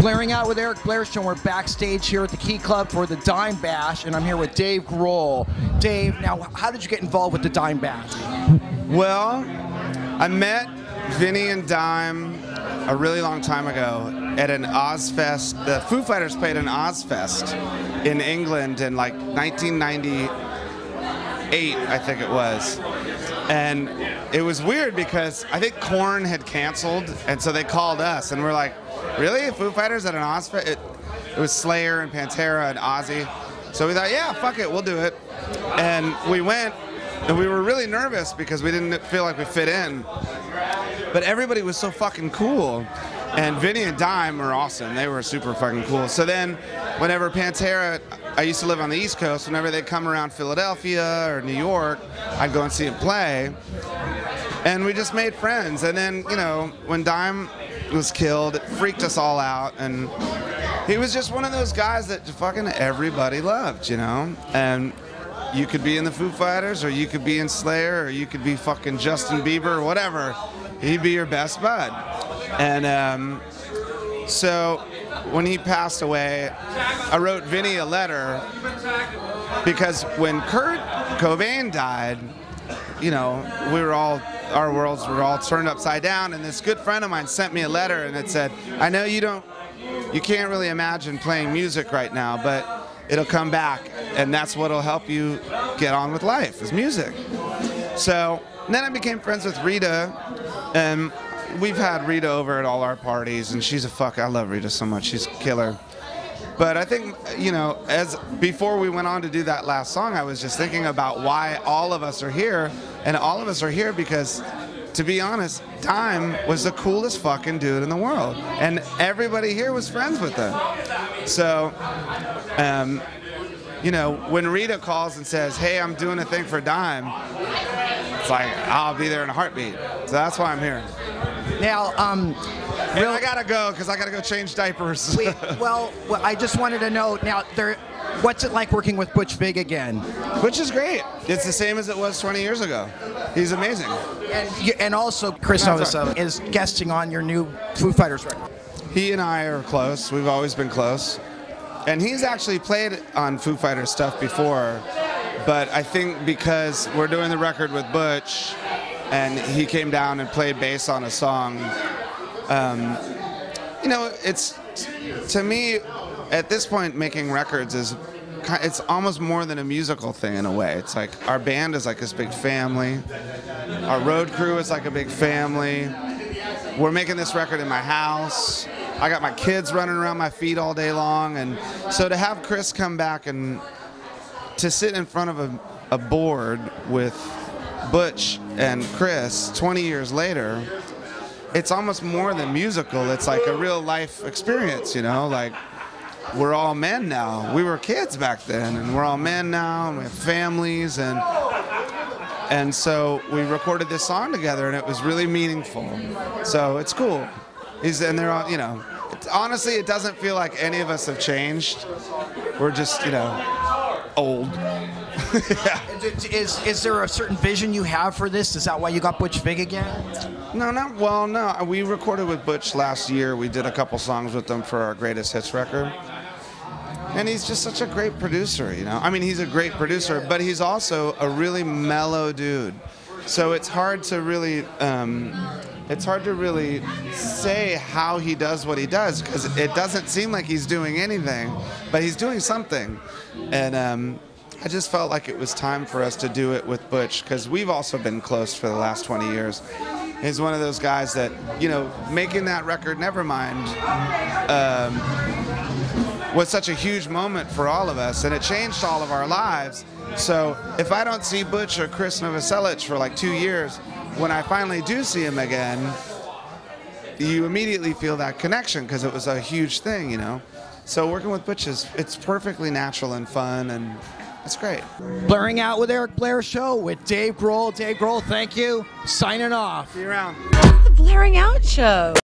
Blaring Out with Eric Blair Show. We're backstage here at the Key Club for the Dime Bash, and I'm here with Dave Grohl. Dave, now, how did you get involved with the Dime Bash? Well, I met Vinny and Dime a really long time ago at an Ozfest. The Foo Fighters played an Ozfest in England in like 1998, I think it was. And it was weird because I think Korn had canceled, and so they called us, and we're like, really? Foo Fighters at an Ozfest? It was Slayer and Pantera and Ozzy. So we thought, yeah, fuck it, we'll do it. And we went, and we were really nervous because we didn't feel like we fit in. But everybody was so fucking cool. And Vinny and Dime were awesome. They were super fucking cool. So then, whenever Pantera, I used to live on the East Coast, whenever they'd come around Philadelphia or New York, I'd go and see them play. And we just made friends. And then, you know, when Dime was killed, it freaked us all out. And he was just one of those guys that fucking everybody loved, you know? And you could be in the Foo Fighters, or you could be in Slayer, or you could be fucking Justin Bieber, or whatever. He'd be your best bud. And so when he passed away, I wrote Vinny a letter because when Kurt Cobain died, you know, our worlds were all turned upside down, and this good friend of mine sent me a letter, and it said, I know you can't really imagine playing music right now, but it'll come back, and that's what'll help you get on with life, is music. So then I became friends with Rita, and we've had Rita over at all our parties, and she's I love Rita so much. She's a killer. But I think, you know, before we went on to do that last song, I was just thinking about why all of us are here, and all of us are here because, to be honest, Dime was the coolest fucking dude in the world, and everybody here was friends with him. So, you know, when Rita calls and says, hey, I'm doing a thing for Dime, it's like, I'll be there in a heartbeat. So that's why I'm here. Now, I gotta go because I gotta go change diapers. well, I just wanted to know, now, what's it like working with Butch Vig again? Butch is great. It's the same as it was 20 years ago. He's amazing. And also, Chris Novoselic is guesting on your new Foo Fighters record. He and I are close. We've always been close. And he's actually played on Foo Fighters stuff before, but I think because we're doing the record with Butch, and he came down and played bass on a song, you know, to me, at this point, making records it's almost more than a musical thing in a way. It's like our band is like this big family. Our road crew is like a big family. We're making this record in my house. I got my kids running around my feet all day long, and so to have Chris come back and to sit in front of a board with Butch and Chris 20 years later, it's almost more than musical. It's like a real life experience, you know? Like, we're all men now. We were kids back then, and we're all men now, and we have families, and so we recorded this song together, and it was really meaningful. So it's cool. And they're all, you know, honestly, it doesn't feel like any of us have changed. We're just, you know, old. Yeah. Is there a certain vision you have for this? Is that why you got Butch Vig again? No. We recorded with Butch last year. We did a couple songs with him for our Greatest Hits record. And he's just such a great producer, you know? I mean, he's a great producer, but he's also a really mellow dude. So it's hard to really say how he does what he does, because it doesn't seem like he's doing anything, but he's doing something. And I just felt like it was time for us to do it with Butch, because we've also been close for the last 20 years. He's one of those guys that, you know, making that record, Nevermind, was such a huge moment for all of us, and it changed all of our lives. So if I don't see Butch or Chris Novoselic for like 2 years, when I finally do see him again, you immediately feel that connection because it was a huge thing, you know? So working with Butch it's perfectly natural and fun, and it's great. Blaring Out with Eric Blair Show with Dave Grohl. Dave Grohl, thank you. Signing off. See you around. The Blaring Out Show.